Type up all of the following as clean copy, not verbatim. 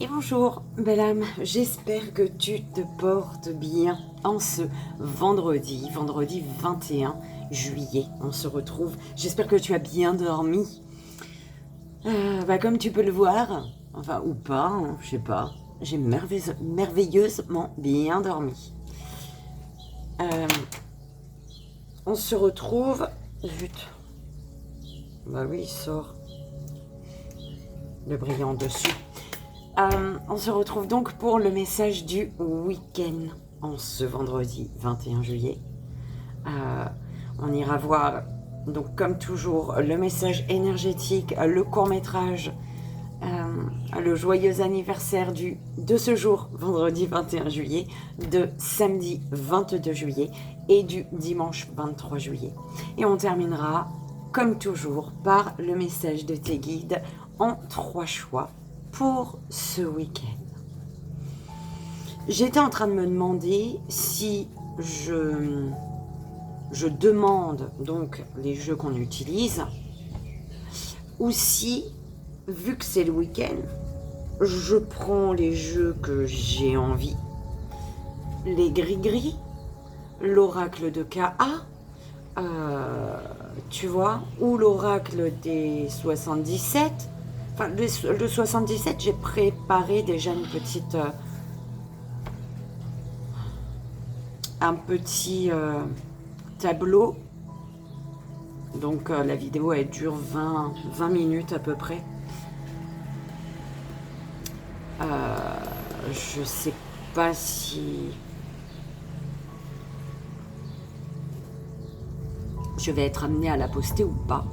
Et bonjour, belle âme, j'espère que tu te portes bien en ce vendredi 21 juillet. On se retrouve, j'espère que tu as bien dormi. Comme tu peux le voir, enfin ou pas, hein, je sais pas, j'ai merveilleusement bien dormi. On se retrouve, zut, bah oui, il sort le brillant dessus. On se retrouve donc pour le message du week-end en ce vendredi 21 juillet. On ira voir, donc comme toujours, le message énergétique, le court-métrage, le joyeux anniversaire de ce jour, vendredi 21 juillet, de samedi 22 juillet et du dimanche 23 juillet. Et on terminera, comme toujours, par le message de tes guides en 3 choix pour ce week-end. J'étais en train de me demander si je demande donc les jeux qu'on utilise ou si, vu que c'est le week-end, je prends les jeux que j'ai envie, les gris-gris, l'oracle de Ka, tu vois, ou l'oracle des 77. Enfin, le 77, j'ai préparé déjà un petit tableau. Donc la vidéo, elle dure 20 minutes à peu près. Je sais pas si je vais être amenée à la poster ou pas.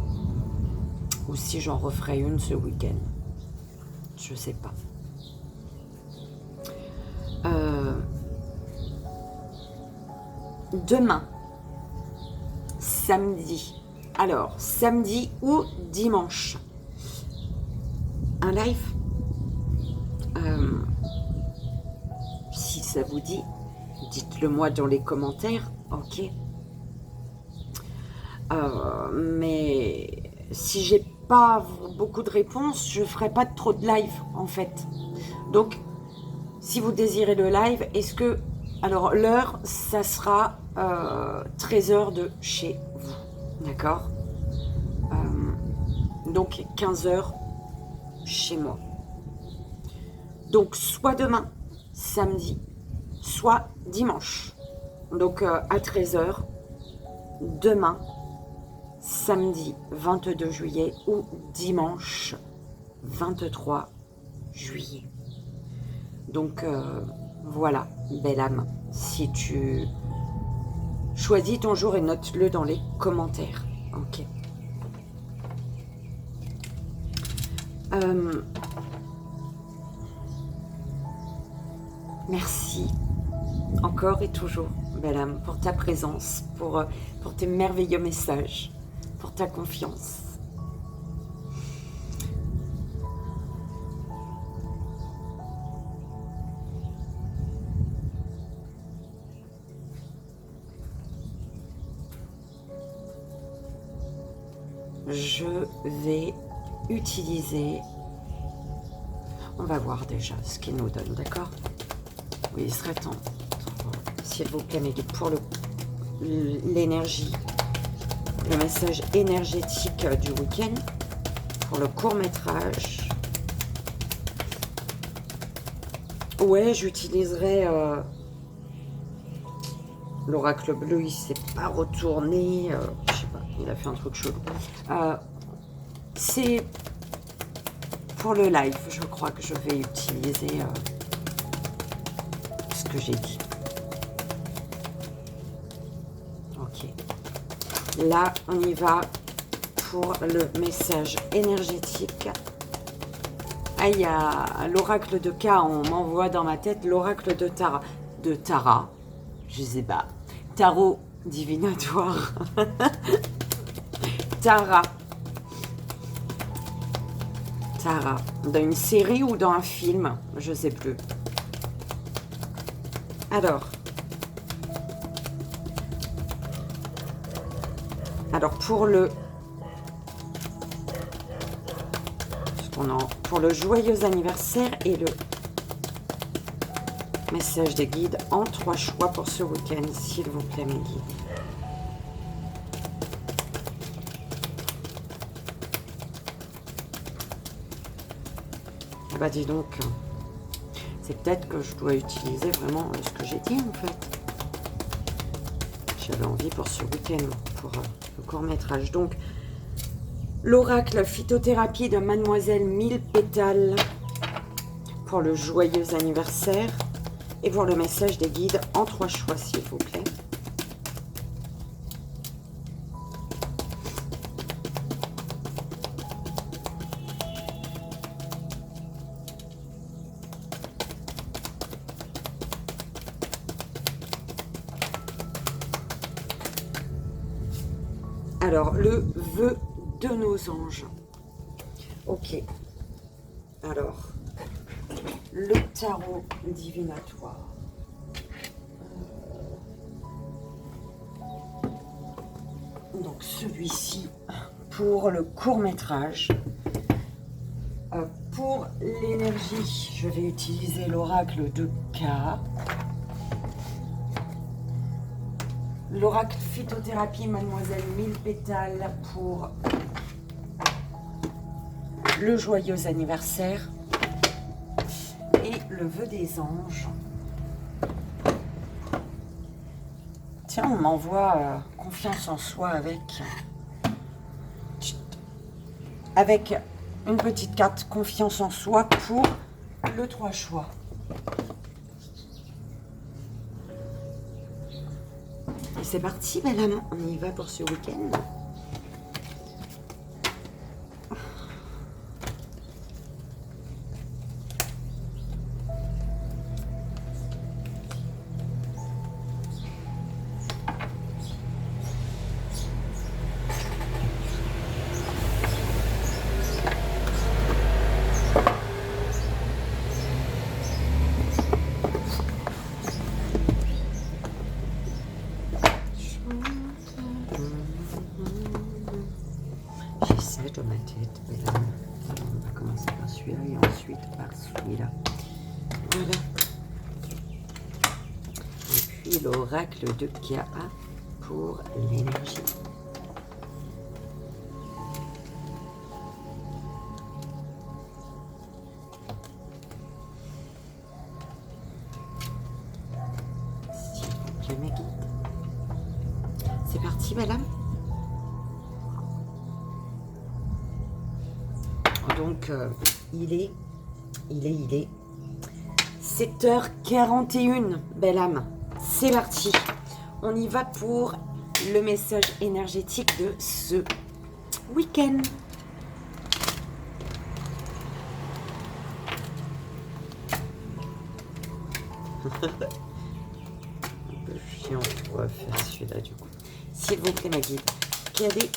Ou si j'en referai une ce week-end. Je sais pas. Demain, samedi. Alors, samedi ou dimanche. Un live. Si ça vous dit, dites-le moi dans les commentaires. Ok. Mais si j'ai pas beaucoup de réponses, je ferai pas trop de live en fait. Donc, si vous désirez le live, est-ce que... Alors, l'heure, ça sera 13h de chez vous. D'accord, donc 15h chez moi. Donc, soit demain, samedi, soit dimanche. Donc, à 13h, demain, samedi 22 juillet ou dimanche 23 juillet. Donc voilà, belle âme, si tu choisis ton jour et note-le dans les commentaires. Ok. Merci encore et toujours, belle âme, pour ta présence, pour tes merveilleux messages, pour ta confiance. Je vais utiliser... On va voir déjà ce qu'il nous donne, d'accord? Oui, il serait temps. S'il vous plaît, mes guides, pour l'énergie, le message énergétique du week-end, pour le court-métrage. Ouais, j'utiliserai l'oracle bleu, il s'est pas retourné. Je sais pas, il a fait un truc chelou. C'est pour le live, je crois que je vais utiliser ce que j'ai dit. Ok. Là, on y va pour le message énergétique. Ah, il y a l'oracle de K, on m'envoie dans ma tête l'oracle de Tara, je sais pas, tarot divinatoire. Tara, dans une série ou dans un film, je sais plus. Alors pour le joyeux anniversaire et le Message des guides en 3 choix pour ce week-end, s'il vous plaît, mes guides. Ah bah dis donc, c'est peut-être que je dois utiliser vraiment ce que j'ai dit en fait. J'avais envie pour ce week-end, pour le court-métrage. Donc, l'oracle phytothérapie de Mademoiselle 1000 pétales pour le joyeux anniversaire. Et pour le message des guides en 3 choix, s'il vous plaît. Alors, le vœu de nos anges. Ok. Alors, le tarot divinatoire. Donc, celui-ci pour le court-métrage. Pour l'énergie, je vais utiliser l'oracle de K. L'oracle phytothérapie Mademoiselle 1000 pétales pour le joyeux anniversaire. Et le vœu des anges. Tiens, on m'envoie confiance en soi avec une petite carte confiance en soi pour le 3 choix. Et c'est parti, belle âme. On y va pour ce week-end. J'essaie de ma tête, belle âme. Alors, on va commencer par celui-là et ensuite par celui-là. Voilà. Et puis l'oracle de Ka pour l'énergie. S'il vous plaît, mes guides. C'est parti, belle âme. Donc, il est 7h41, belle âme. C'est parti. On y va pour le message énergétique de ce week-end. Un peu chiant, on va faire celui-là du coup. S'il vous plaît, ma guide, quelle est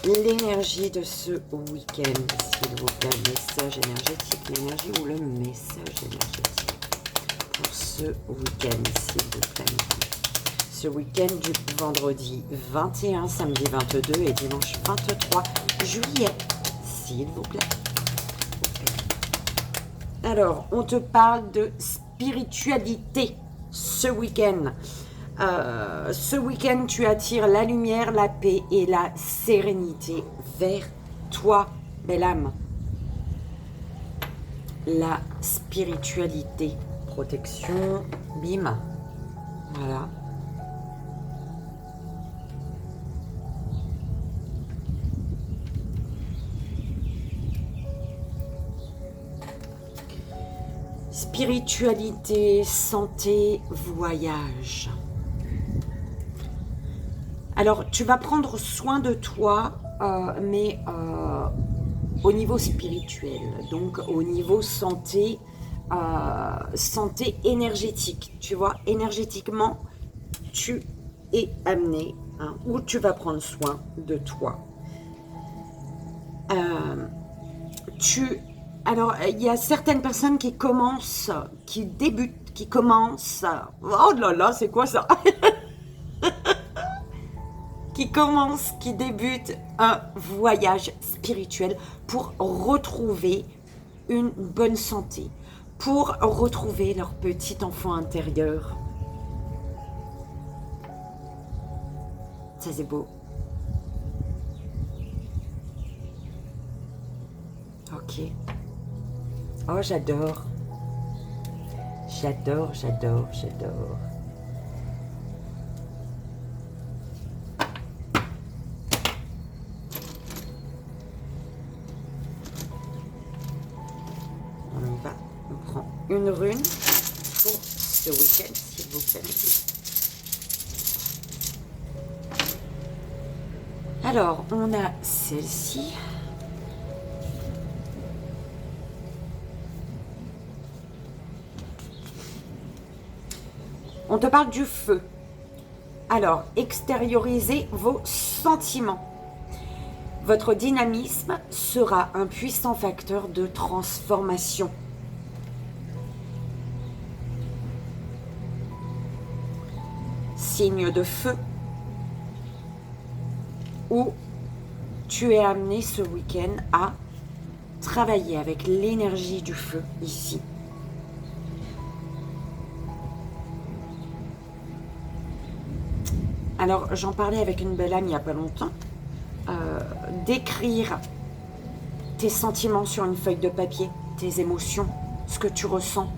l'énergie de ce week-end, s'il vous plaît, le message énergétique, l'énergie ou le message énergétique pour ce week-end, s'il vous plaît. Ce week-end du vendredi 21, samedi 22 et dimanche 23 juillet, s'il vous plaît. Alors, on te parle de spiritualité ce week-end. Ce week-end, tu attires la lumière, la paix et la sérénité vers toi, belle âme. La spiritualité, protection, bim. Voilà. Spiritualité, santé, voyage. Alors, tu vas prendre soin de toi, mais au niveau spirituel, donc au niveau santé, santé énergétique. Tu vois, énergétiquement, tu es amené, hein, ou tu vas prendre soin de toi. Alors, il y a certaines personnes qui commencent, qui débutent, qui commencent. Oh là là, c'est quoi ça? qui débute un voyage spirituel pour retrouver une bonne santé, pour retrouver leur petit enfant intérieur. Ça, c'est beau. Ok. Oh, j'adore. J'adore, j'adore, j'adore. On y va. On prend une rune pour ce week-end, s'il vous plaît. Alors, on a celle-ci. On te parle du feu. Alors, extériorisez vos sentiments. Votre dynamisme sera un puissant facteur de transformation. Signe de feu, où tu es amené ce week-end à travailler avec l'énergie du feu ici. Alors, j'en parlais avec une belle amie il n'y a pas longtemps. D'écrire tes sentiments sur une feuille de papier, tes émotions, ce que tu ressens.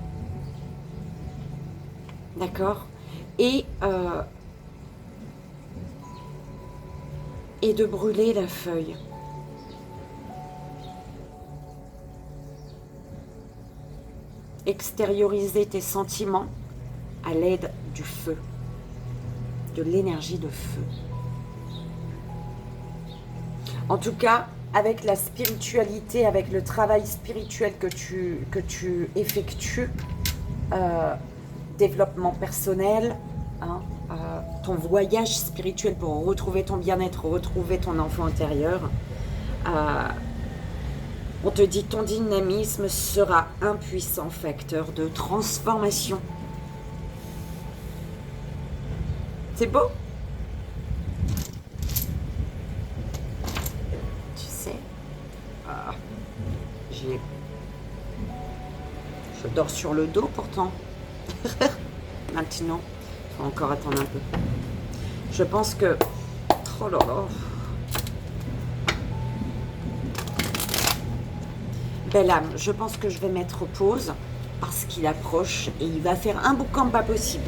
D'accord ? Et de brûler la feuille. Extérioriser tes sentiments à l'aide du feu, de l'énergie de feu. En tout cas, avec la spiritualité, avec le travail spirituel que tu effectues, développement personnel, hein, ton voyage spirituel pour retrouver ton bien-être, retrouver ton enfant intérieur, on te dit ton dynamisme sera un puissant facteur de transformation. C'est beau ? Tu sais, je dors sur le dos pourtant. Maintenant, il faut encore attendre un peu. Je pense que... Oh là là. Belle âme, je pense que je vais mettre pause parce qu'il approche et il va faire un boucan pas possible.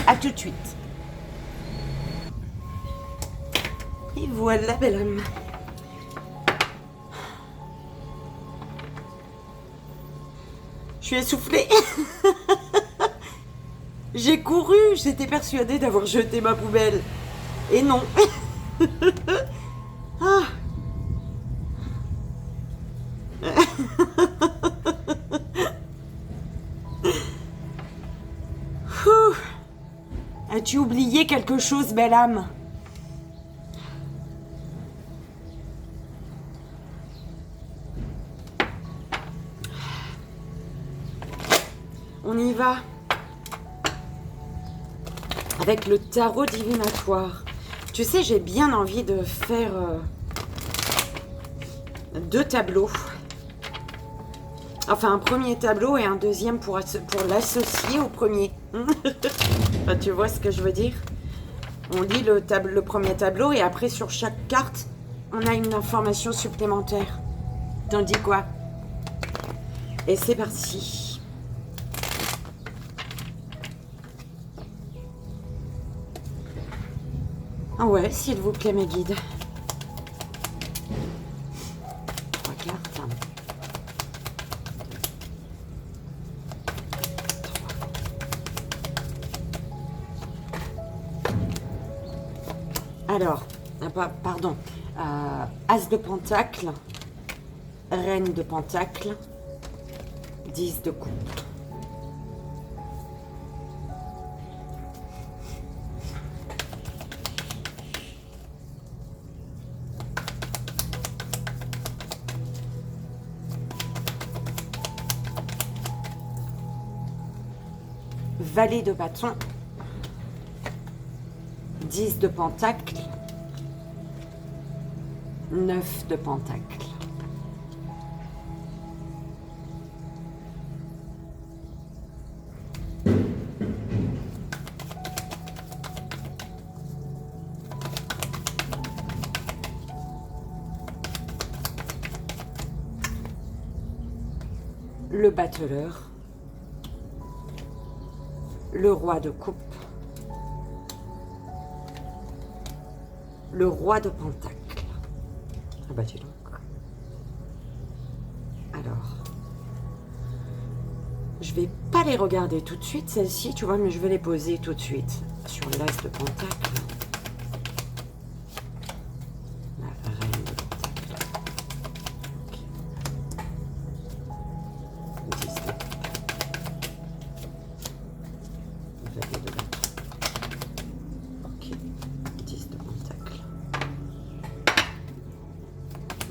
À tout de suite. Et voilà, belle âme. Je suis essoufflée. J'ai couru, j'étais persuadée d'avoir jeté ma poubelle. Et non. Ah. As-tu oublié quelque chose, belle âme? On y va. Avec le tarot divinatoire. Tu sais, j'ai bien envie de faire 2 tableaux. Enfin, un premier tableau et un deuxième pour l'associer au premier. Enfin, tu vois ce que je veux dire? On lit le premier tableau et après, sur chaque carte, on a une information supplémentaire. T'en dis quoi? Et c'est parti. Ah ouais, s'il vous plaît, mes guides. 3 cartes. 3. Alors, pardon. As de pentacle, reine de pentacle, 10 de coupe. Valet de bâton, 10 de pentacle, 9 de pentacle. le battleur, le roi de coupe, le roi de pentacle. Ah bah dis donc. Alors, je vais pas les regarder tout de suite, celles-ci, tu vois, mais je vais les poser tout de suite sur l'as de pentacle. La reine de pentacle. Ok. 10 de valet de bâton. Ok. 10 de pentacle.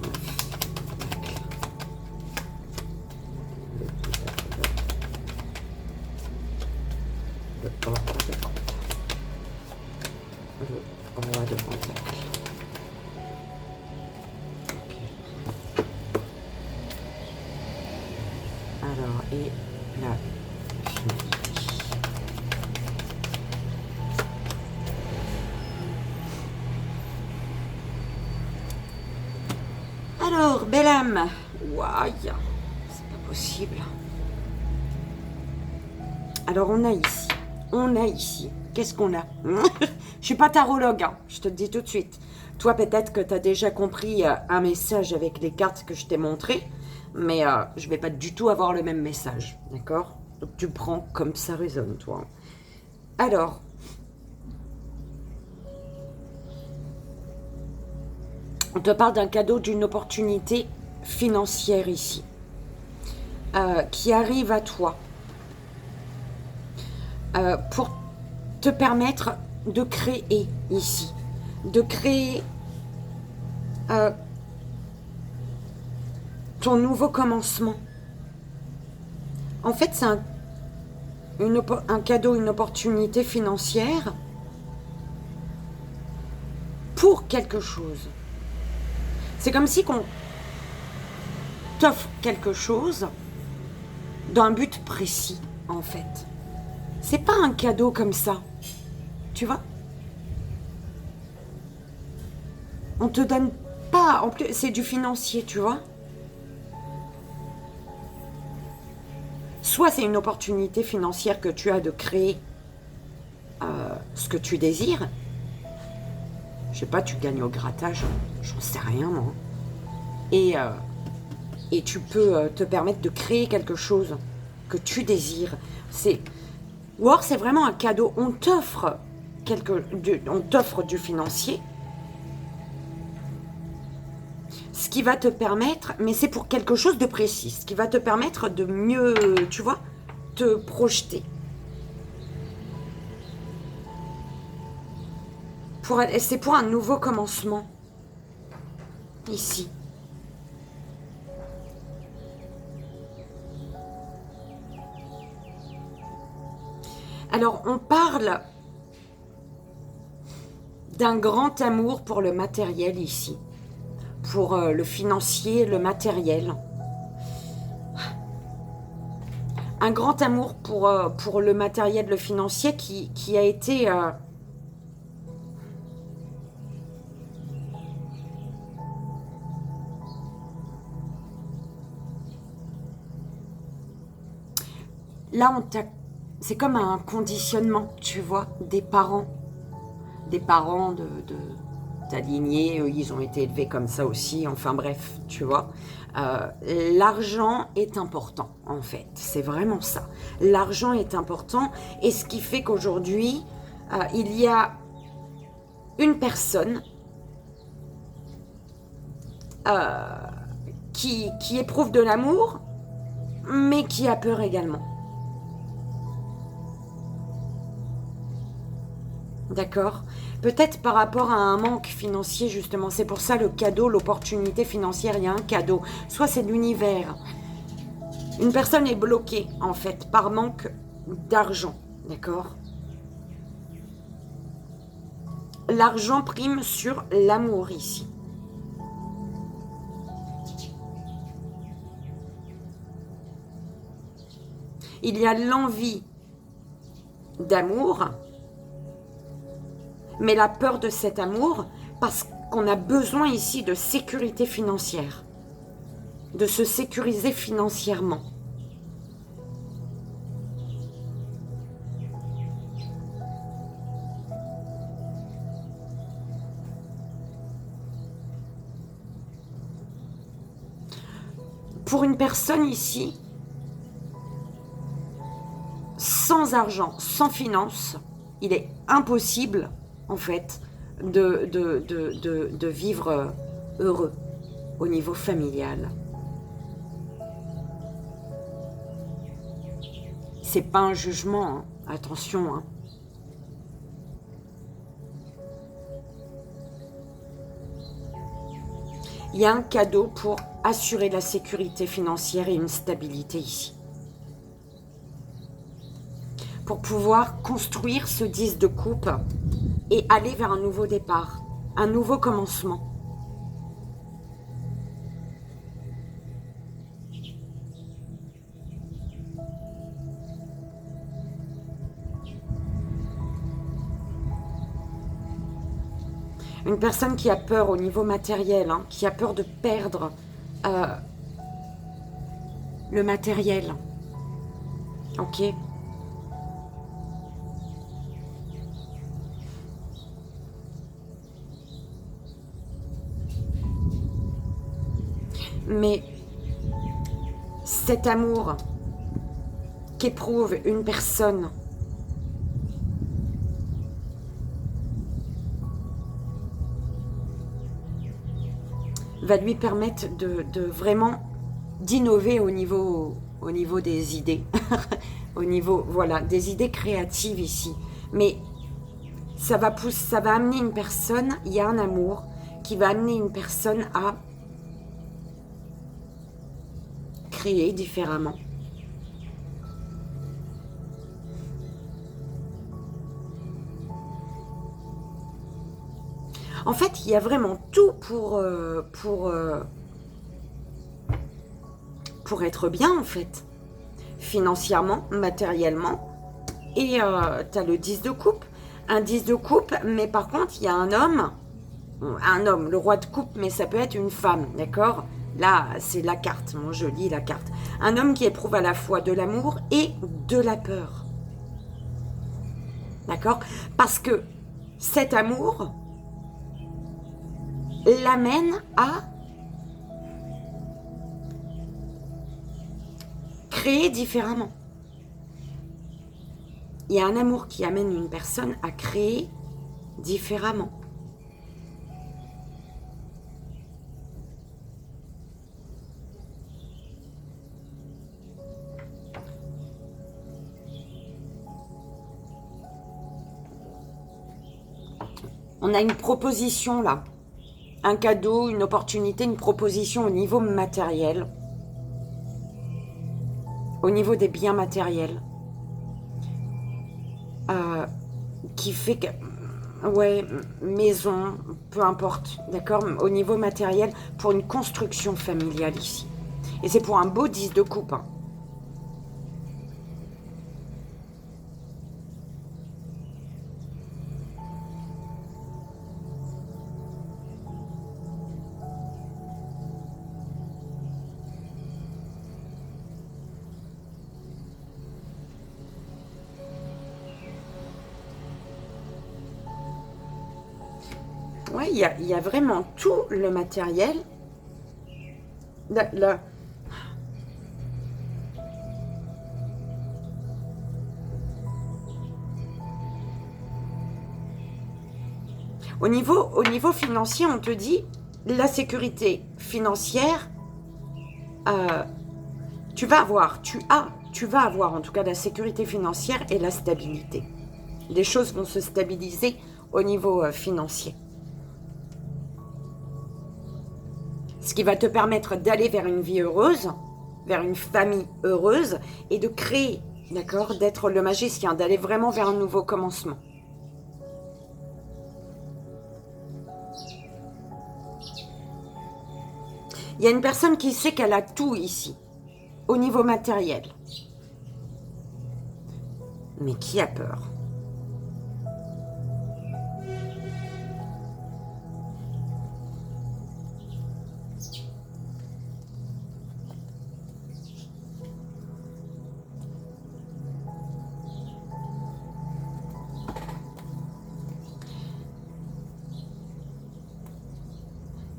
9 de pentacle. Le roi de coupe. Le roi de pentacle. Ok. Alors, et la finalité. Alors, belle âme. Ouaille, c'est pas possible. Alors, on a ici, qu'est-ce qu'on a? Je suis pas tarologue, hein, je te le dis tout de suite. Toi, peut-être que tu as déjà compris un message avec les cartes que je t'ai montrées, mais je vais pas du tout avoir le même message, d'accord? Donc, tu prends comme ça résonne, toi. Alors, on te parle d'un cadeau, d'une opportunité financière ici, qui arrive à toi. Pour te permettre de créer ici, de créer ton nouveau commencement. En fait, c'est un cadeau, une opportunité financière pour quelque chose. C'est comme si qu'on t'offre quelque chose d'un but précis, en fait. C'est pas un cadeau comme ça, tu vois? On te donne pas, en plus, c'est du financier, tu vois? Soit c'est une opportunité financière que tu as de créer ce que tu désires. Je sais pas, tu gagnes au grattage, j'en sais rien, moi. Et tu peux te permettre de créer quelque chose que tu désires. Ou alors c'est vraiment un cadeau, on t'offre du financier, ce qui va te permettre, mais c'est pour quelque chose de précis, ce qui va te permettre de mieux, tu vois, te projeter. C'est pour un nouveau commencement, ici. Alors, on parle d'un grand amour pour le matériel ici. Pour le financier, le matériel. Un grand amour pour le matériel, le financier qui a été... Là, c'est comme un conditionnement, tu vois, des parents. Des parents de ta lignée, ils ont été élevés comme ça aussi, enfin bref, tu vois. L'argent est important, en fait, c'est vraiment ça. L'argent est important, et ce qui fait qu'aujourd'hui, il y a une personne qui éprouve de l'amour, mais qui a peur également. D'accord? Peut-être par rapport à un manque financier, justement. C'est pour ça le cadeau, l'opportunité financière, il y a un cadeau. Soit c'est de l'univers. Une personne est bloquée, en fait, par manque d'argent. D'accord? L'argent prime sur l'amour ici. Il y a l'envie d'amour, mais la peur de cet amour, parce qu'on a besoin ici de sécurité financière, de se sécuriser financièrement. une personne ici, sans argent, sans finance, il est impossible, en fait, de vivre heureux au niveau familial. C'est pas un jugement, hein. Attention, hein. Il y a un cadeau pour assurer la sécurité financière et une stabilité ici. Pour pouvoir construire ce 10 de coupe et aller vers un nouveau départ, un nouveau commencement. Une personne qui a peur au niveau matériel, hein, qui a peur de perdre le matériel. Ok. Mais cet amour qu'éprouve une personne va lui permettre de vraiment d'innover au niveau des idées, au niveau, voilà, des idées créatives ici. Mais ça va amener une personne, il y a un amour qui va amener une personne à créer différemment. En fait, il y a vraiment tout pour être bien, en fait. Financièrement, matériellement. Et tu as le 10 de coupe. Un 10 de coupe, mais par contre, il y a un homme, le roi de coupe, mais ça peut être une femme, d'accord? Là, c'est la carte, moi je lis la carte. Un homme qui éprouve à la fois de l'amour et de la peur. D'accord? Parce que cet amour l'amène à créer différemment. Il y a un amour qui amène une personne à créer différemment. On a une proposition là. Un cadeau, une opportunité, une proposition au niveau matériel. Au niveau des biens matériels. Qui fait que... Ouais, maison, peu importe, d'accord? Au niveau matériel, pour une construction familiale ici. Et c'est pour un beau 10 de coupe, hein. Ouais, il y a vraiment tout le matériel. Au niveau financier, on te dit la sécurité financière, tu vas avoir en tout cas la sécurité financière et la stabilité. Les choses vont se stabiliser au niveau financier. Ce qui va te permettre d'aller vers une vie heureuse, vers une famille heureuse et de créer, d'accord, d'être le magicien, d'aller vraiment vers un nouveau commencement. Il y a une personne qui sait qu'elle a tout ici, au niveau matériel. Mais qui a peur ?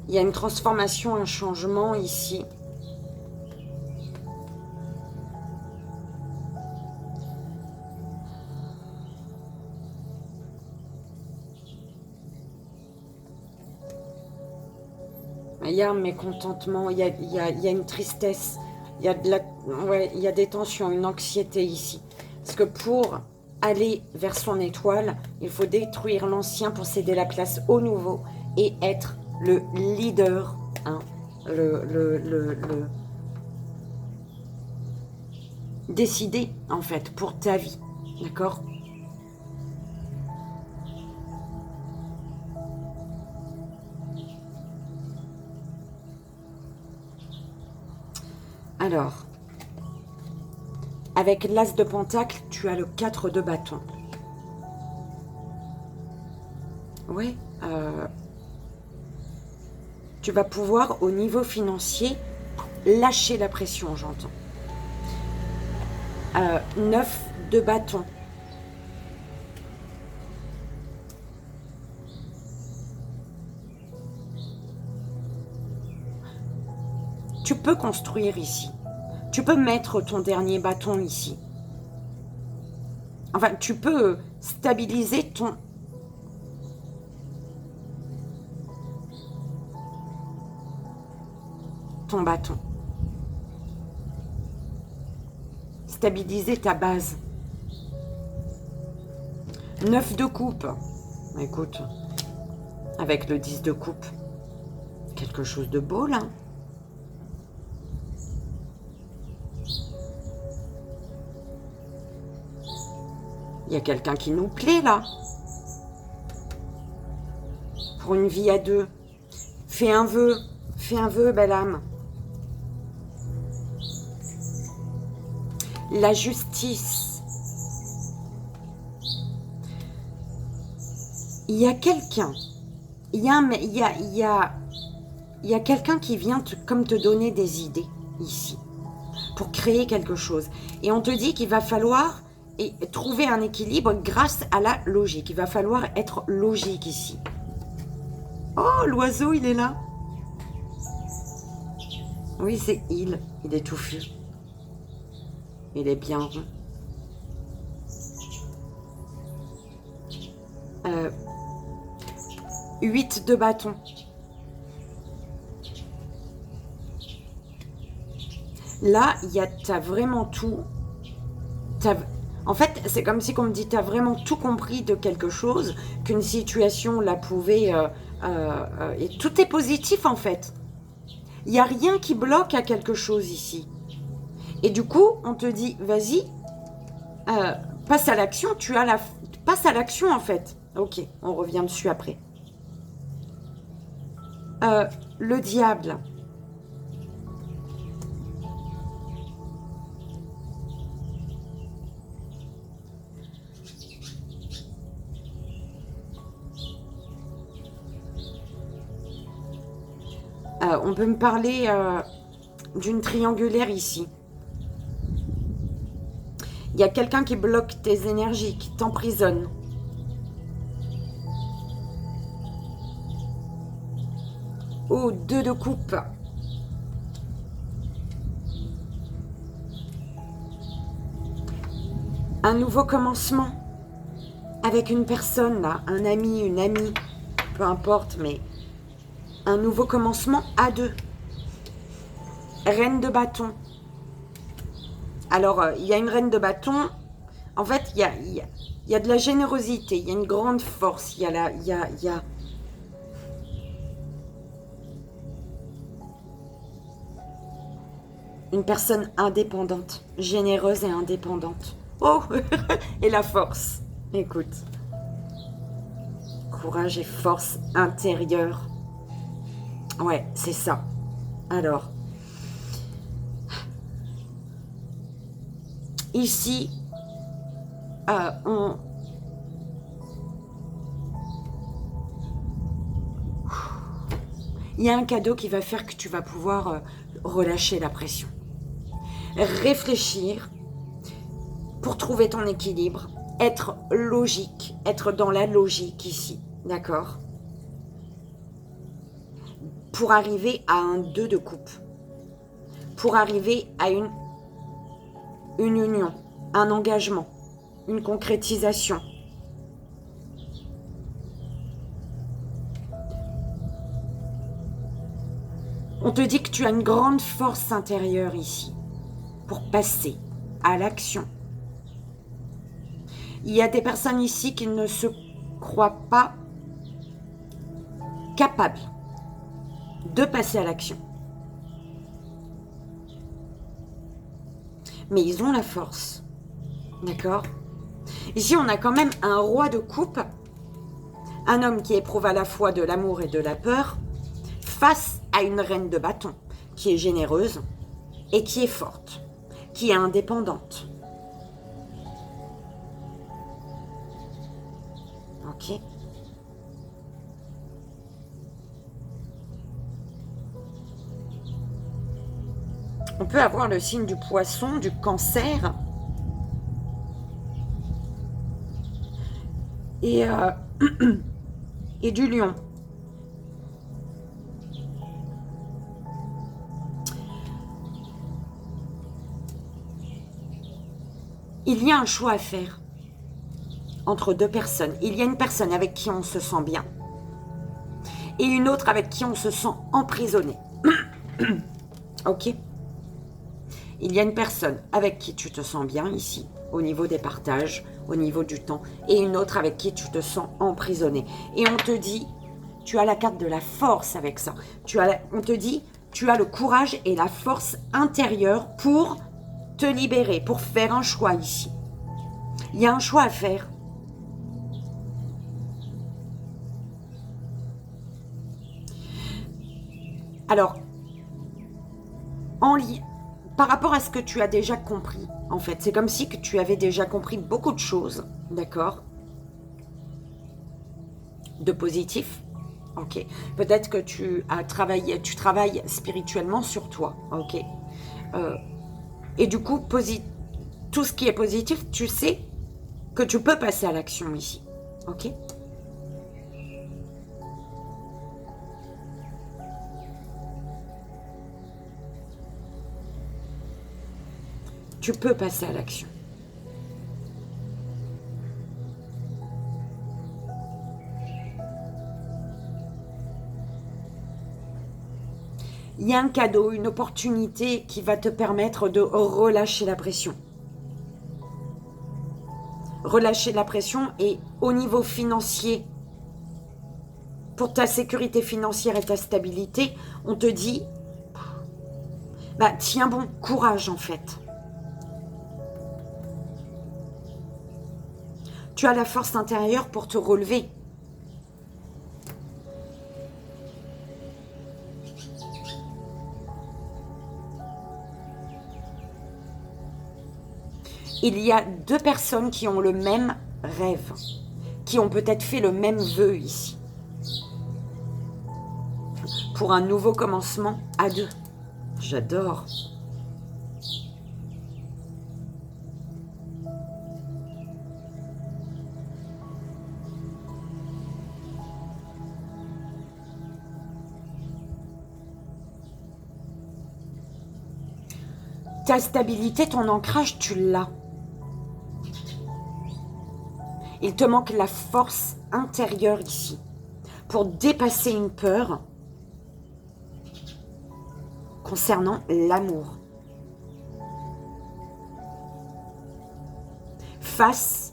Il y a une transformation, un changement ici. Il y a un mécontentement, il y a une tristesse, il y a ouais, il y a des tensions, une anxiété ici. Parce que pour aller vers son étoile, il faut détruire l'ancien pour céder la place au nouveau et être le leader, hein, décider en fait pour ta vie, d'accord? Alors, avec l'as de pentacle, tu as le 4 de bâton. Ouais, tu vas pouvoir, au niveau financier, lâcher la pression, j'entends. 9 de bâton. Tu peux construire ici. Tu peux mettre ton dernier bâton ici. Enfin, tu peux stabiliser ton bâton. Stabiliser ta base. 9 de coupe. Écoute, avec le 10 de coupe, quelque chose de beau là. Il y a quelqu'un qui nous plaît là. Pour une vie à deux. Fais un vœu, belle âme. La justice. Il y a quelqu'un. Il y a quelqu'un qui vient comme te donner des idées ici. Pour créer quelque chose. Et on te dit qu'il va falloir trouver un équilibre grâce à la logique. Il va falloir être logique ici. Oh, l'oiseau, il est là. Oui, c'est il. Il est touffu. Il est bien rond. 8 de bâton. Là, t'as vraiment tout. En fait, c'est comme si on me dit, t'as vraiment tout compris de quelque chose, qu'une situation la pouvait... et tout est positif, en fait. Il n'y a rien qui bloque à quelque chose ici. Et du coup, on te dit, vas-y, passe à l'action, passe à l'action, en fait. Ok, on revient dessus après. Le diable. On peut me parler d'une triangulaire ici. Il y a quelqu'un qui bloque tes énergies, qui t'emprisonne. Oh, 2 de coupe. Un nouveau commencement avec une personne là, un ami, une amie, peu importe, mais un nouveau commencement à deux. Reine de bâton. Alors, il y a une reine de bâton. En fait, il y a de la générosité, il y a une grande force, il y a une personne indépendante, généreuse et indépendante. Oh, et la force. Écoute. Courage et force intérieure. Ouais, c'est ça. Alors, ici, il y a un cadeau qui va faire que tu vas pouvoir relâcher la pression. Réfléchir pour trouver ton équilibre. Être logique, être dans la logique ici. D'accord ? Pour arriver à un 2 de coupe. Pour arriver à une union, un engagement, une concrétisation. On te dit que tu as une grande force intérieure ici pour passer à l'action. Il y a des personnes ici qui ne se croient pas capables de passer à l'action. Mais ils ont la force. D'accord? Ici, on a quand même un roi de coupe, un homme qui éprouve à la fois de l'amour et de la peur, face à une reine de bâton qui est généreuse et qui est forte, qui est indépendante. Ok? On peut avoir le signe du poisson, du cancer et, et du lion. Il y a un choix à faire entre deux personnes. Il y a une personne avec qui on se sent bien et une autre avec qui on se sent emprisonné. Ok? Il y a une personne avec qui tu te sens bien ici, au niveau des partages, au niveau du temps, et une autre avec qui tu te sens emprisonné. Et on te dit, tu as la carte de la force avec ça. On te dit, tu as le courage et la force intérieure pour te libérer, pour faire un choix ici. Il y a un choix à faire. Alors, par rapport à ce que tu as déjà compris, en fait, c'est comme si que tu avais déjà compris beaucoup de choses, d'accord? De positif, ok? Peut-être que tu travailles spirituellement sur toi, ok? Et du coup, tout ce qui est positif, tu sais que tu peux passer à l'action ici, ok? Tu peux passer à l'action. Il y a un cadeau, une opportunité qui va te permettre de relâcher la pression. Relâcher la pression et au niveau financier, pour ta sécurité financière et ta stabilité, on te dit, bah tiens bon, courage en fait. Tu as la force intérieure pour te relever. Il y a deux personnes qui ont le même rêve, qui ont peut-être fait le même vœu ici. Pour un nouveau commencement à deux. J'adore. Ta stabilité, ton ancrage, tu l'as. Il te manque la force intérieure ici pour dépasser une peur concernant l'amour. Face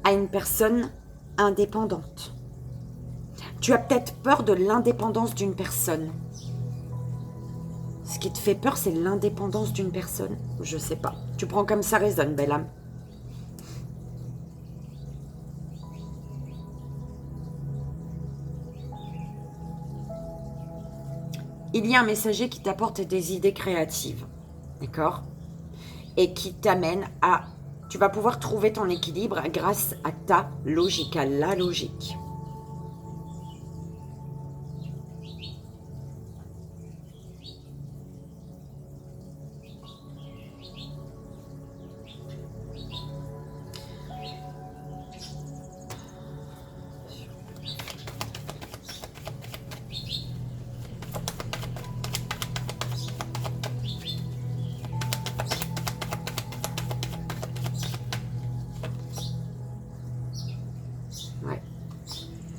à une personne indépendante. Tu as peut-être peur de l'indépendance d'une personne. Ce qui te fait peur, c'est l'indépendance d'une personne. Je sais pas. Tu prends comme ça résonne, belle âme. Il y a un messager qui t'apporte des idées créatives. D'accord? Et qui t'amène à... Tu vas pouvoir trouver ton équilibre grâce à ta logique, à la logique.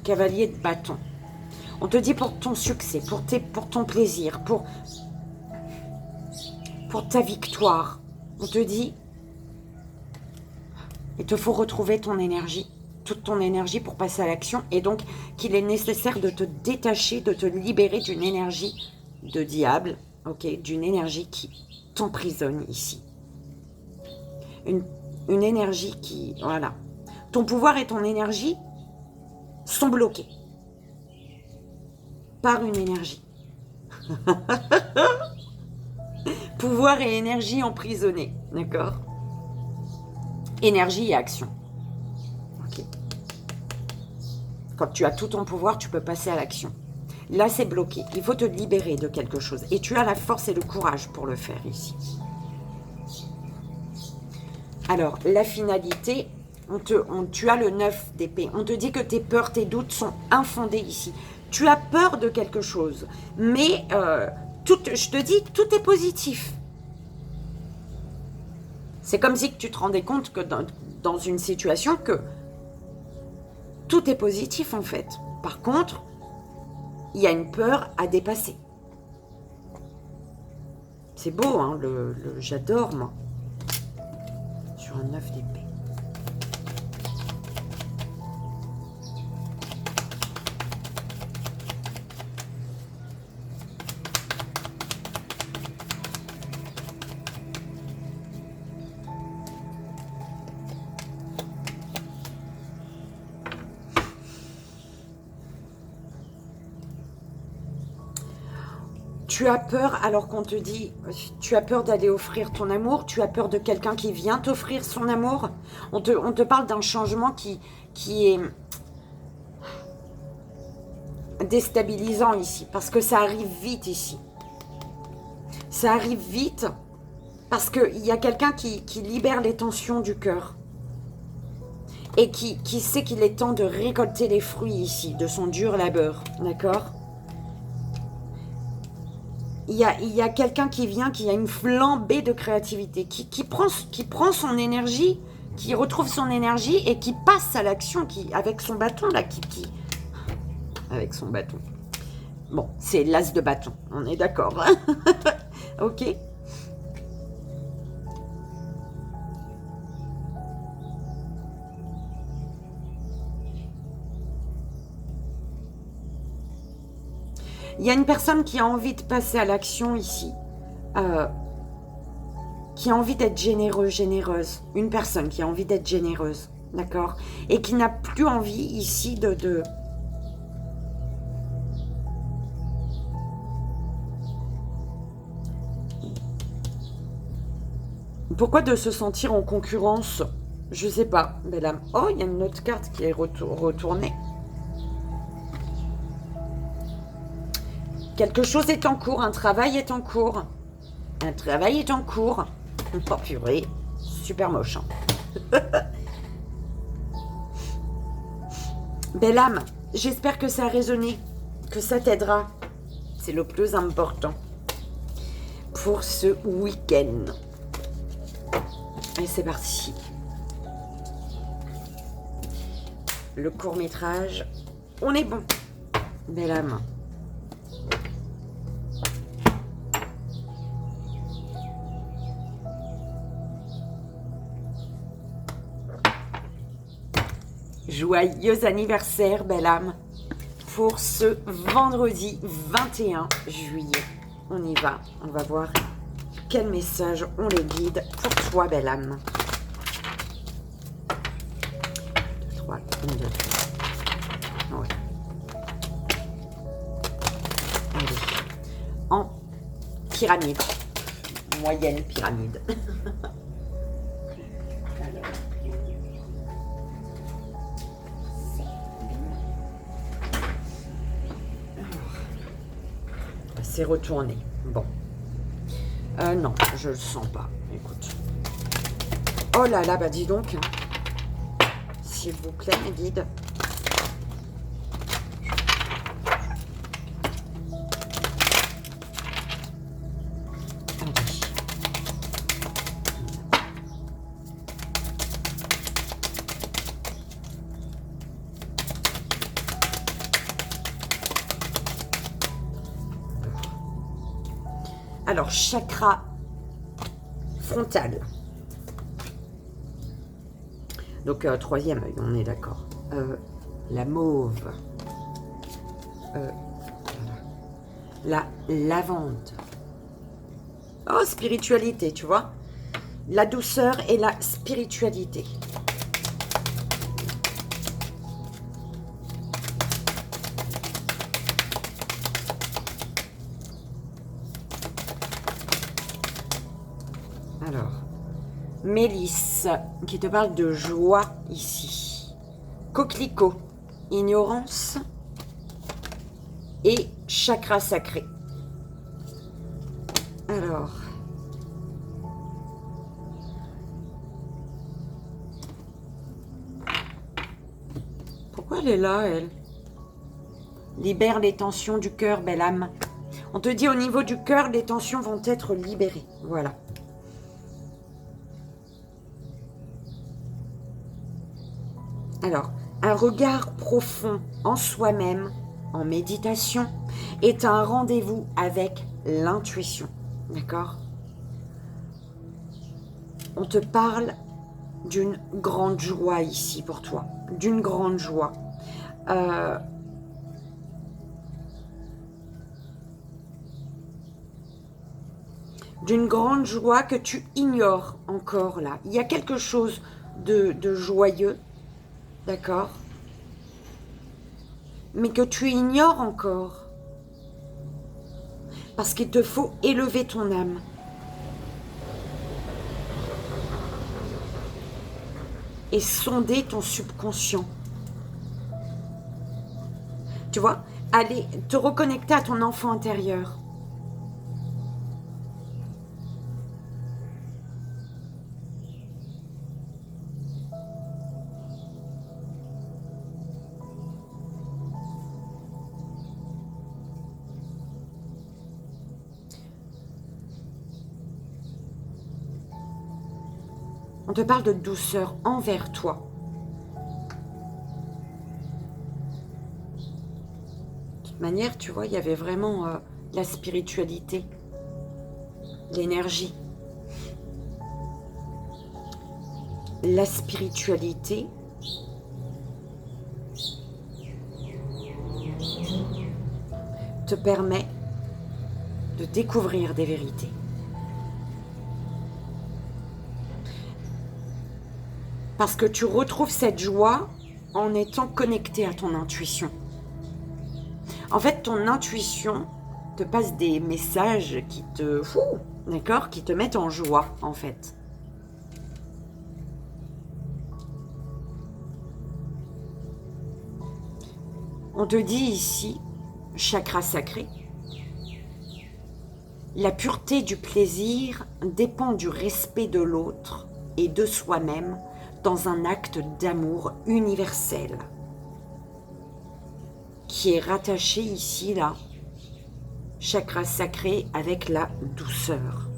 Cavalier de bâton. On te dit pour ton succès, pour ton plaisir, pour ta victoire. On te dit, il te faut retrouver ton énergie, toute ton énergie pour passer à l'action. Et donc, qu'il est nécessaire de te détacher, de te libérer d'une énergie de diable, ok, d'une énergie qui t'emprisonne ici. Une énergie qui, voilà. Ton pouvoir et ton énergie sont bloqués par une énergie. Pouvoir et énergie emprisonnés, d'accord? Énergie et action. Ok. Quand tu as tout ton pouvoir, tu peux passer à l'action. Là, c'est bloqué. Il faut te libérer de quelque chose. Et tu as la force et le courage pour le faire ici. Alors, la finalité, tu as le 9 d'épée. On te dit que tes peurs, tes doutes sont infondés ici. Tu as peur de quelque chose. Mais, je te dis, tout est positif. C'est comme si tu te rendais compte que dans une situation que tout est positif en fait. Par contre, il y a une peur à dépasser. C'est beau, hein, j'adore moi. Sur un 9 d'épée. Tu as peur alors qu'on te dit, tu as peur d'aller offrir ton amour, tu as peur de quelqu'un qui vient t'offrir son amour. On te parle d'un changement qui est déstabilisant ici, parce que ça arrive vite ici. Ça arrive vite parce qu'il y a quelqu'un qui libère les tensions du cœur et qui sait qu'il est temps de récolter les fruits ici, de son dur labeur, d'accord ? Il y a quelqu'un qui vient, qui a une flambée de créativité, qui prend son énergie, qui retrouve son énergie et qui passe à l'action, avec son bâton là, avec son bâton. Bon, c'est l'as de bâton, on est d'accord. Ok. Il y a une personne qui a envie de passer à l'action ici, qui a envie d'être généreuse. Une personne qui a envie d'être généreuse, d'accord? Et qui n'a plus envie ici de... Pourquoi de se sentir en concurrence? Je sais pas, belle âme. Oh, il y a une autre carte qui est retournée. Quelque chose est en cours, un travail est en cours. Un travail est en cours. Oh purée, super moche. Hein. Belle âme, j'espère que ça a résonné, que ça t'aidera. C'est le plus important pour ce week-end. Et c'est parti. Le court-métrage, on est bon. Belle âme. Joyeux anniversaire, belle âme, pour ce vendredi 21 juillet. On y va, on va voir quel message on les guide pour toi, belle âme. 2, 3, 1, 2, 3. Ouais. Allez. En pyramide. Moyenne pyramide. C'est retourné. Bon. Non, je le sens pas. Écoute. Oh là là, bah dis donc. S'il vous plaît, mes guides. Alors, chakra frontal. Donc, troisième œil, on est d'accord. La mauve. La lavande. Oh, spiritualité, tu vois. La douceur et la spiritualité. Alors, Mélisse, qui te parle de joie ici. Coquelicot, ignorance et chakra sacré. Alors, pourquoi elle est là, elle? Libère les tensions du cœur, belle âme. On te dit au niveau du cœur, les tensions vont être libérées. Voilà. Alors, un regard profond en soi-même, en méditation, est un rendez-vous avec l'intuition. D'accord? On te parle d'une grande joie ici pour toi. D'une grande joie. D'une grande joie que tu ignores encore là. Il y a quelque chose de joyeux, d'accord? Mais que tu ignores encore. Parce qu'il te faut élever ton âme. Et sonder ton subconscient. Tu vois? Aller te reconnecter à ton enfant intérieur. On te parle de douceur envers toi. De toute manière, tu vois, il y avait vraiment la spiritualité, l'énergie. La spiritualité te permet de découvrir des vérités. Parce que tu retrouves cette joie en étant connecté à ton intuition. En fait, ton intuition te passe des messages qui te... D'accord? Qui te mettent en joie, en fait. On te dit ici, chakra sacré, la pureté du plaisir dépend du respect de l'autre et de soi-même dans un acte d'amour universel qui est rattaché ici, là, chakra sacré avec la douceur.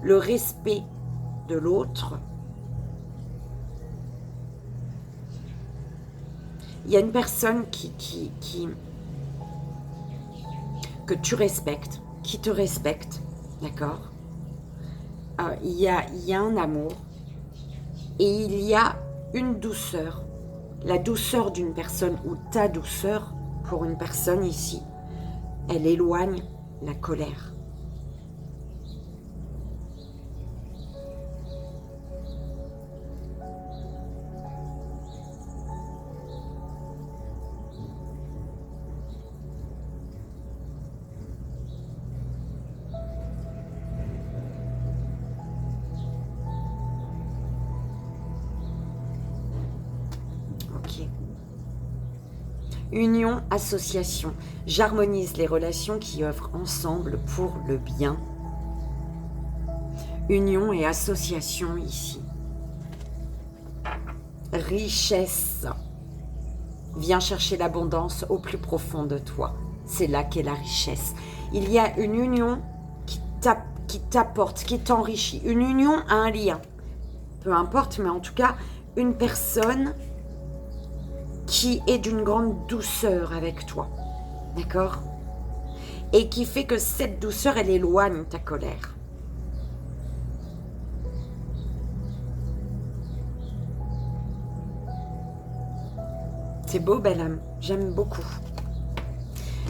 Le respect de l'autre. Il y a une personne que tu respectes, qui te respecte, d'accord? Il y a un amour et il y a une douceur. La douceur d'une personne ou ta douceur pour une personne ici, elle éloigne la colère. Union, association. J'harmonise les relations qui œuvrent ensemble pour le bien. Union et association ici. Richesse. Viens chercher l'abondance au plus profond de toi. C'est là qu'est la richesse. Il y a une union qui t'apporte, qui t'enrichit. Une union a un lien. Peu importe, mais en tout cas, une personne qui est d'une grande douceur avec toi. D'accord? et qui fait que cette douceur, elle éloigne ta colère. C'est beau, belle âme, j'aime beaucoup.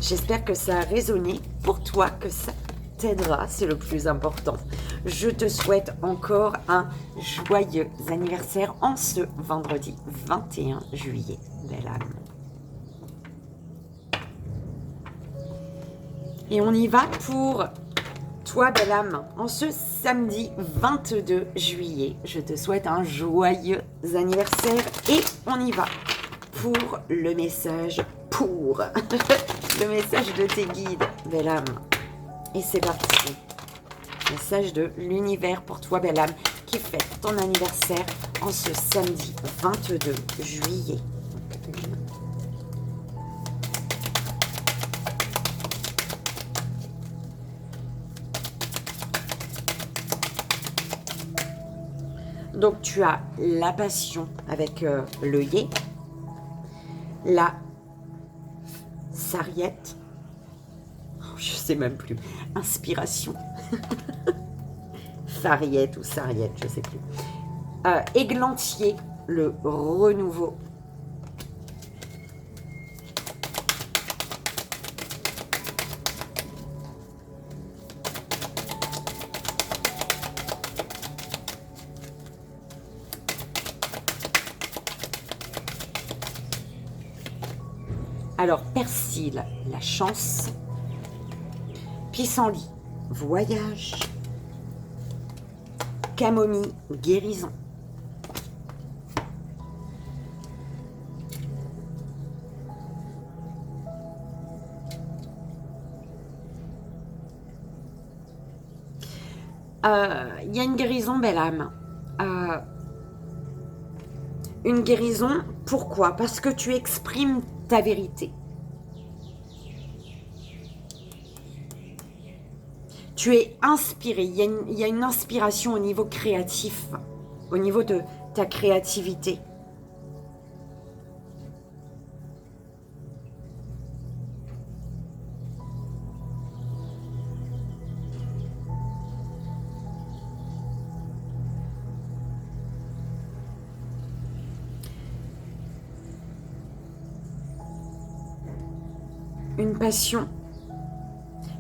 J'espère que ça a résonné pour toi, que ça t'aidera, c'est le plus important. Je te souhaite encore un joyeux anniversaire en ce vendredi 21 juillet, belle âme. Et on y va pour toi, belle âme, en ce samedi 22 juillet. Je te souhaite un joyeux anniversaire et on y va pour le message le message de tes guides, belle âme. Et c'est parti. Message de l'univers pour toi, belle âme, qui fête ton anniversaire en ce samedi 22 juillet. Donc tu as la passion avec l'œillet, la sarriette, je sais même plus, inspiration, sarriette ou sarriette, je sais plus, églantier, le renouveau, alors persil, la chance, pissenlit, voyage, camomille, guérison, il y a une guérison, belle âme. Une guérison, pourquoi? Parce que tu exprimes ta vérité. Tu es inspiré, il y a une inspiration au niveau créatif, au niveau de ta créativité. Une passion.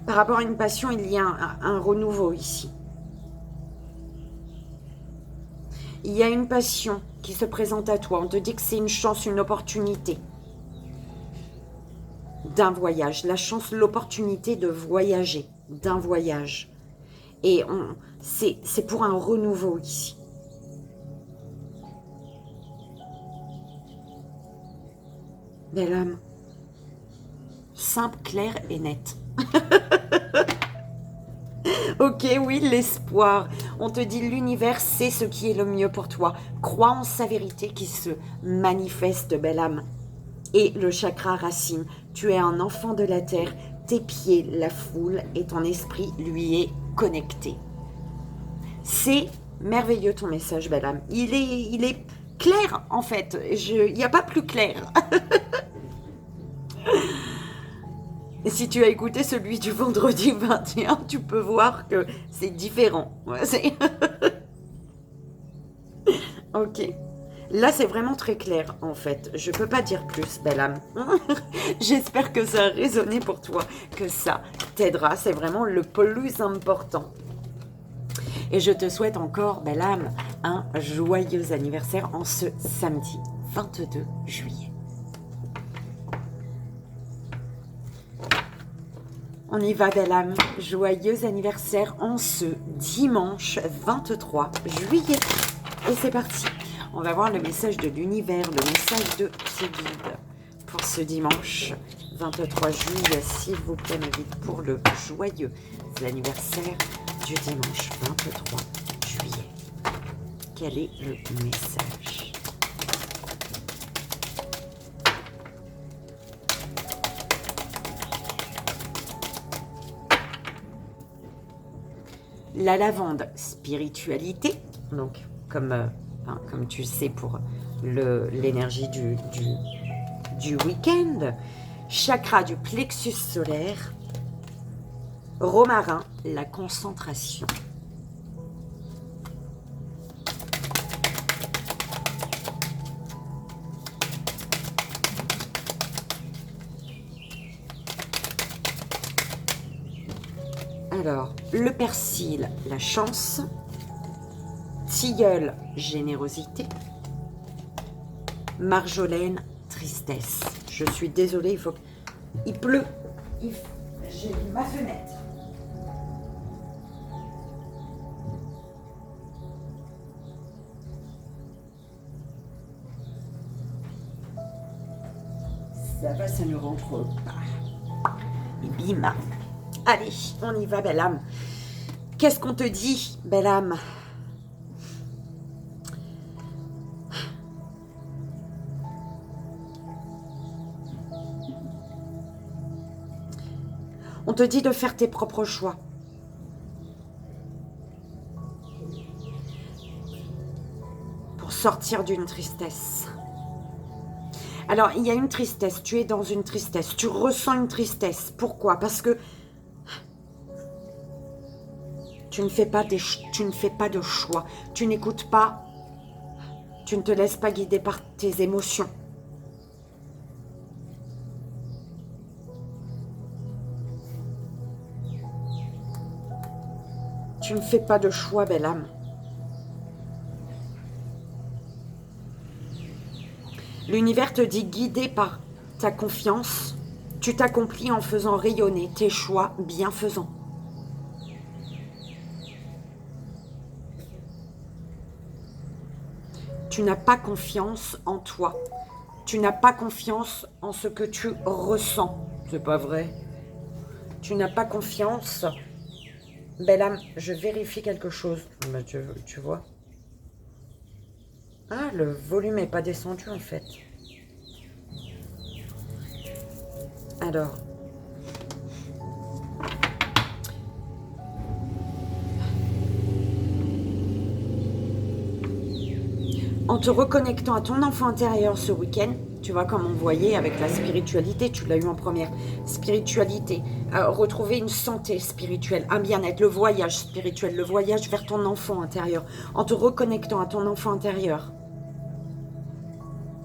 Par rapport à une passion, il y a un renouveau ici. Il y a une passion qui se présente à toi. On te dit que c'est une chance, une opportunité d'un voyage. La chance, l'opportunité de voyager, d'un voyage. Et c'est pour un renouveau ici. Belle âme. Simple, clair et net. Ok, oui, l'espoir. On te dit l'univers, c'est ce qui est le mieux pour toi. Crois en sa vérité qui se manifeste, belle âme. Et le chakra racine. Tu es un enfant de la terre. Tes pieds, la foule, et ton esprit lui est connecté. C'est merveilleux ton message, belle âme. Il est clair, en fait. Il n'y a pas plus clair. Et si tu as écouté celui du vendredi 21, tu peux voir que c'est différent. Ok. Là, c'est vraiment très clair, en fait. Je ne peux pas dire plus, belle âme. J'espère que ça a résonné pour toi, que ça t'aidera. C'est vraiment le plus important. Et je te souhaite encore, belle âme, un joyeux anniversaire en ce samedi 22 juillet. On y va, belle âme. Joyeux anniversaire en ce dimanche 23 juillet. Et c'est parti. On va voir le message de l'univers, le message de tes guides pour ce dimanche 23 juillet. S'il vous plaît, mes guides, pour le joyeux anniversaire du dimanche 23 juillet. Quel est le message? La lavande, spiritualité, donc comme tu sais pour l'énergie du week-end. Chakra du plexus solaire, Romarin, la concentration. Alors, le persil, la chance. Tilleul, générosité. Marjolaine, tristesse. Je suis désolée, il pleut. J'ai ma fenêtre. Ça va, ça ne rentre pas. Et bim. Allez, on y va, belle âme. Qu'est-ce qu'on te dit, belle âme? On te dit de faire tes propres choix. Pour sortir d'une tristesse. Alors, il y a une tristesse. Tu es dans une tristesse. Tu ressens une tristesse. Pourquoi? Parce que tu ne fais pas de choix. Tu n'écoutes pas. Tu ne te laisses pas guider par tes émotions. Tu ne fais pas de choix, belle âme. L'univers te dit, guidé par ta confiance, tu t'accomplis en faisant rayonner tes choix bienfaisants. Tu n'as pas confiance en toi. Tu n'as pas confiance en ce que tu ressens. C'est pas vrai. Tu n'as pas confiance. Belle âme, je vérifie quelque chose. Bah, tu vois. Ah, le volume n'est pas descendu en fait. Alors. En te reconnectant à ton enfant intérieur ce week-end, tu vois, comme on voyait avec la spiritualité, tu l'as eu en première, spiritualité, retrouver une santé spirituelle, un bien-être, le voyage spirituel, le voyage vers ton enfant intérieur, en te reconnectant à ton enfant intérieur,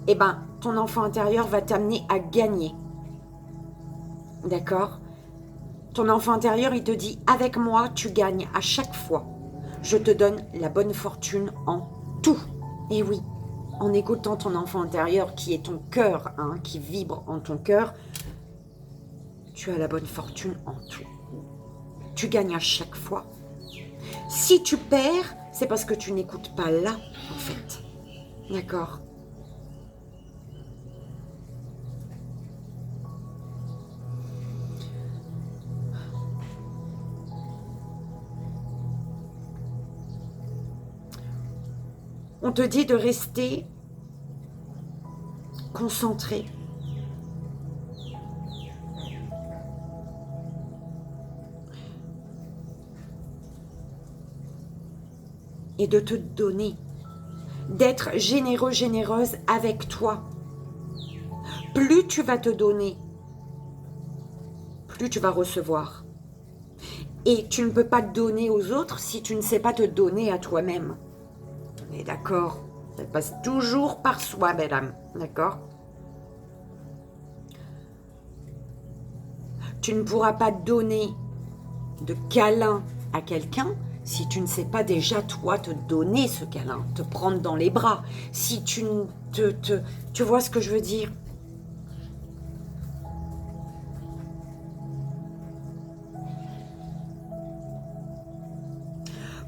eh ben, ton enfant intérieur va t'amener à gagner. D'accord? Ton enfant intérieur, il te dit, avec moi, tu gagnes à chaque fois. Je te donne la bonne fortune en tout. Et oui, en écoutant ton enfant intérieur qui est ton cœur, hein, qui vibre en ton cœur, tu as la bonne fortune en tout. Tu gagnes à chaque fois. Si tu perds, c'est parce que tu n'écoutes pas là, en fait. D'accord? On te dit de rester concentré. Et de te donner. D'être généreux, généreuse avec toi. Plus tu vas te donner, plus tu vas recevoir. Et tu ne peux pas donner aux autres si tu ne sais pas te donner à toi-même. On est d'accord? Ça passe toujours par soi, belle âme. D'accord? Tu ne pourras pas donner de câlin à quelqu'un si tu ne sais pas déjà, toi, te donner ce câlin, te prendre dans les bras. Si tu ne tu vois ce que je veux dire?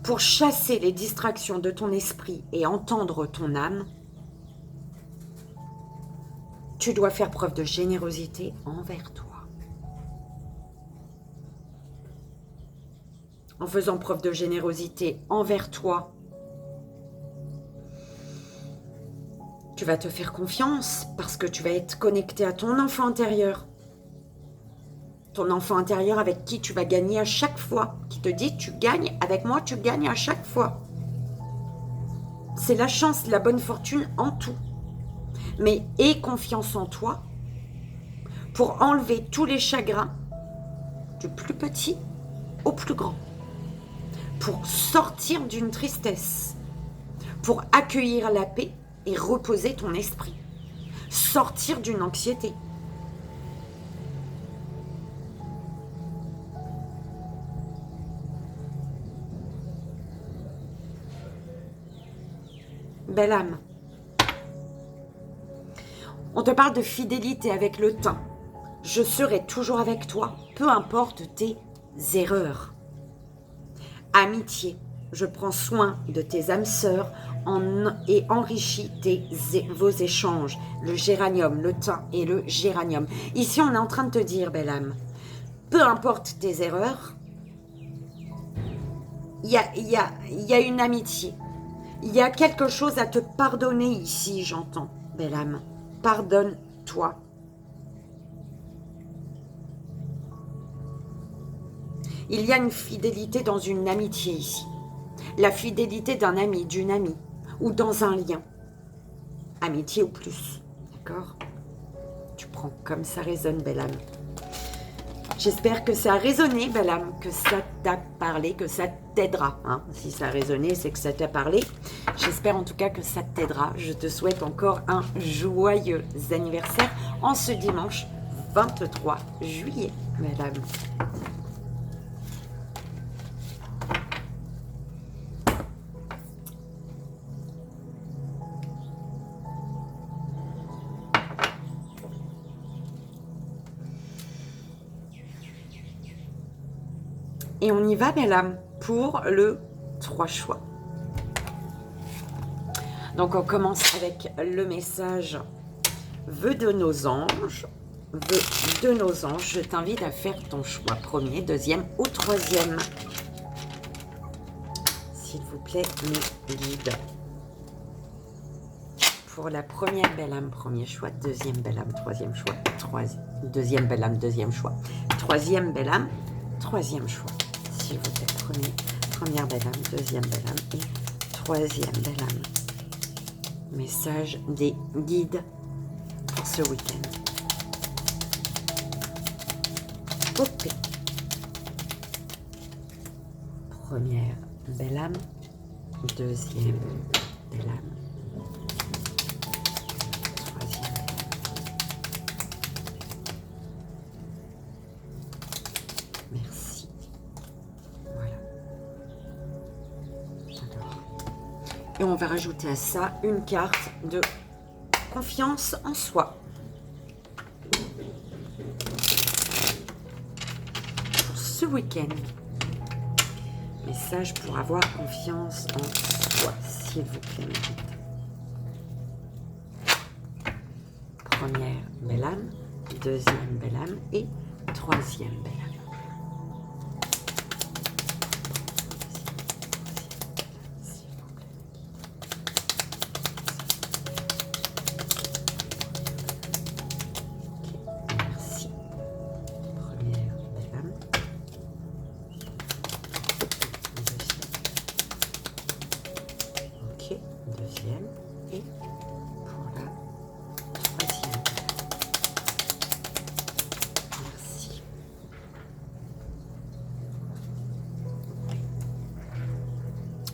Pour chasser les distractions de ton esprit et entendre ton âme, tu dois faire preuve de générosité envers toi. En faisant preuve de générosité envers toi, tu vas te faire confiance parce que tu vas être connecté à ton enfant intérieur. Ton enfant intérieur avec qui tu vas gagner à chaque fois, qui te dit tu gagnes, avec moi tu gagnes à chaque fois. C'est la chance, la bonne fortune en tout. Mais aie confiance en toi pour enlever tous les chagrins du plus petit au plus grand, pour sortir d'une tristesse, pour accueillir la paix et reposer ton esprit, sortir d'une anxiété. Belle âme. On te parle de fidélité avec le temps. Je serai toujours avec toi, peu importe tes erreurs. Amitié. Je prends soin de tes âmes sœurs et enrichis vos échanges. Le géranium, le thym et le géranium. Ici, on est en train de te dire, belle âme, peu importe tes erreurs, il y a une amitié. Il y a quelque chose à te pardonner ici, j'entends, belle âme. Pardonne-toi. Il y a une fidélité dans une amitié ici. La fidélité d'un ami, d'une amie, ou dans un lien. Amitié ou plus, d'accord? Tu prends comme ça résonne, belle âme. J'espère que ça a résonné, belle âme, que ça t'a parlé, que ça t'aidera. Hein. Si ça a résonné, c'est que ça t'a parlé. J'espère en tout cas que ça t'aidera. Je te souhaite encore un joyeux anniversaire en ce dimanche 23 juillet, belle âme. Et on y va, belle âme, pour le 3 choix. Donc, on commence avec le message « Vœux de nos anges ». Vœux de nos anges, je t'invite à faire ton choix. Premier, deuxième ou troisième. S'il vous plaît, mes guides. Pour la première belle âme, premier choix. Deuxième belle âme, troisième choix. Deuxième belle âme, deuxième choix. Troisième belle âme, troisième choix. S'il vous plaît, première belle âme, deuxième belle âme et troisième belle âme. Message des guides pour ce week-end. Ok. Première belle âme, deuxième belle âme, troisième. Merci. Voilà. Alors. Et on va rajouter à ça une carte de confiance en soi. Pour ce week-end. Message pour avoir confiance en soi, s'il vous plaît. Première belle âme, deuxième belle âme et troisième belle âme. Deuxième et pour la troisième. Merci.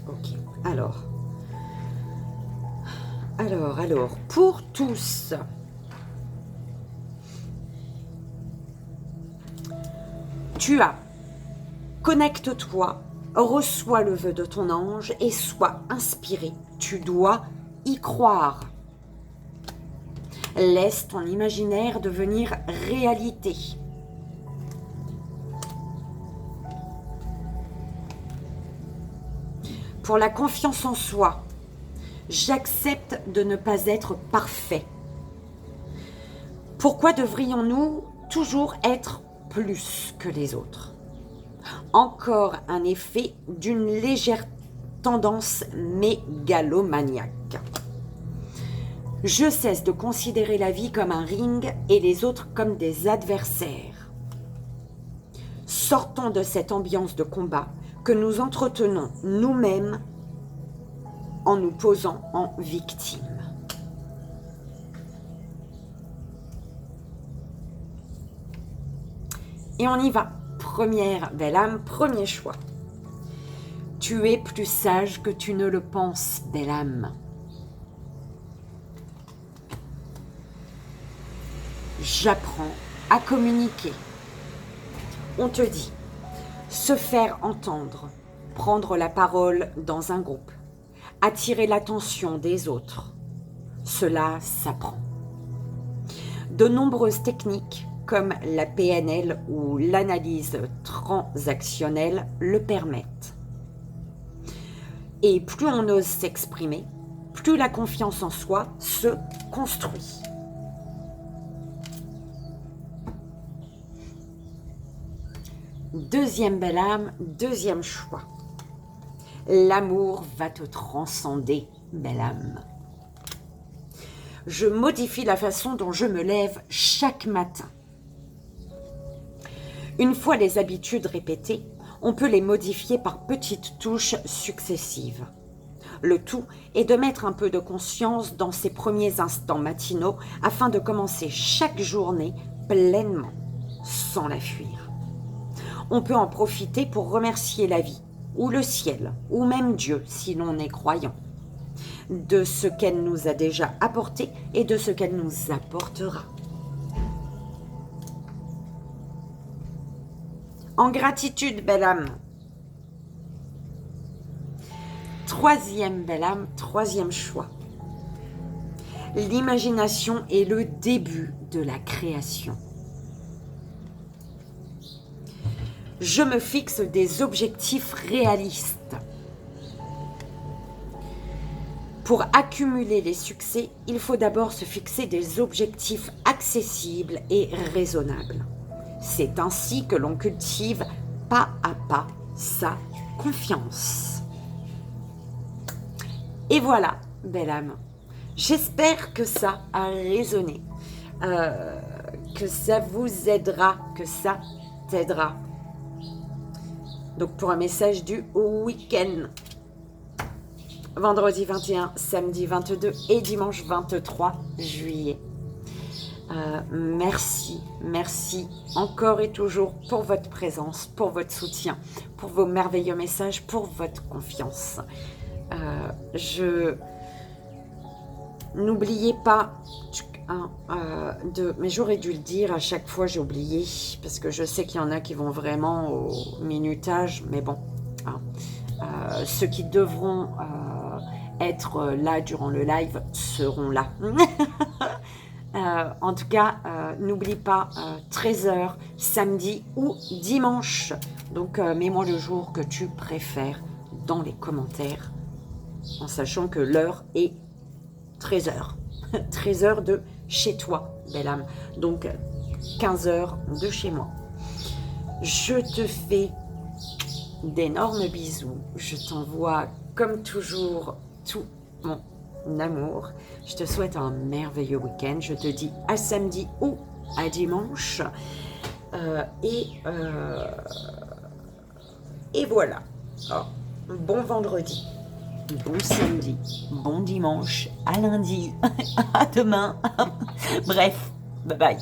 Ok, alors, pour tous, tu as, connecte-toi, reçois le vœu de ton ange et sois inspiré. Tu dois y croire. Laisse ton imaginaire devenir réalité. Pour la confiance en soi, j'accepte de ne pas être parfait. Pourquoi devrions-nous toujours être plus que les autres? Encore un effet d'une légère tendance mégalomaniaque. Je cesse de considérer la vie comme un ring et les autres comme des adversaires. Sortons de cette ambiance de combat que nous entretenons nous-mêmes en nous posant en victime. Et on y va. première belle âme, premier choix. Tu es plus sage que tu ne le penses, belle âme. J'apprends à communiquer. On te dit, se faire entendre, prendre la parole dans un groupe, attirer l'attention des autres. Cela s'apprend. De nombreuses techniques comme la PNL ou l'analyse transactionnelle le permettent. Et plus on ose s'exprimer, plus la confiance en soi se construit. Deuxième belle âme, deuxième choix. L'amour va te transcender, belle âme. Je modifie la façon dont je me lève chaque matin. Une fois les habitudes répétées, on peut les modifier par petites touches successives. Le tout est de mettre un peu de conscience dans ces premiers instants matinaux afin de commencer chaque journée pleinement, sans la fuir. On peut en profiter pour remercier la vie, ou le ciel, ou même Dieu si l'on est croyant, de ce qu'elle nous a déjà apporté et de ce qu'elle nous apportera. En gratitude, belle âme. Troisième belle âme, troisième choix. L'imagination est le début de la création. Je me fixe des objectifs réalistes. Pour accumuler les succès, il faut d'abord se fixer des objectifs accessibles et raisonnables. C'est ainsi que l'on cultive pas à pas sa confiance. Et voilà, belle âme. J'espère que ça a résonné, que ça vous aidera, que ça t'aidera. Donc pour un message du week-end, vendredi 21, samedi 22 et dimanche 23 juillet. Merci encore et toujours pour votre présence, pour votre soutien, pour vos merveilleux messages, pour votre confiance. N'oubliez pas, mais j'aurais dû le dire à chaque fois, j'ai oublié, parce que je sais qu'il y en a qui vont vraiment au minutage, mais bon, ceux qui devront être là durant le live seront là. En tout cas, n'oublie pas 13h, samedi ou dimanche. Donc, mets-moi le jour que tu préfères dans les commentaires, en sachant que l'heure est 13h. 13h de chez toi, belle âme. Donc, 15h de chez moi. Je te fais d'énormes bisous. Je t'envoie, comme toujours, tout mon amour. Je te souhaite un merveilleux week-end. Je te dis à samedi ou à dimanche. Et voilà. Bon vendredi, bon samedi, bon dimanche, à lundi, à demain. Bref, bye bye.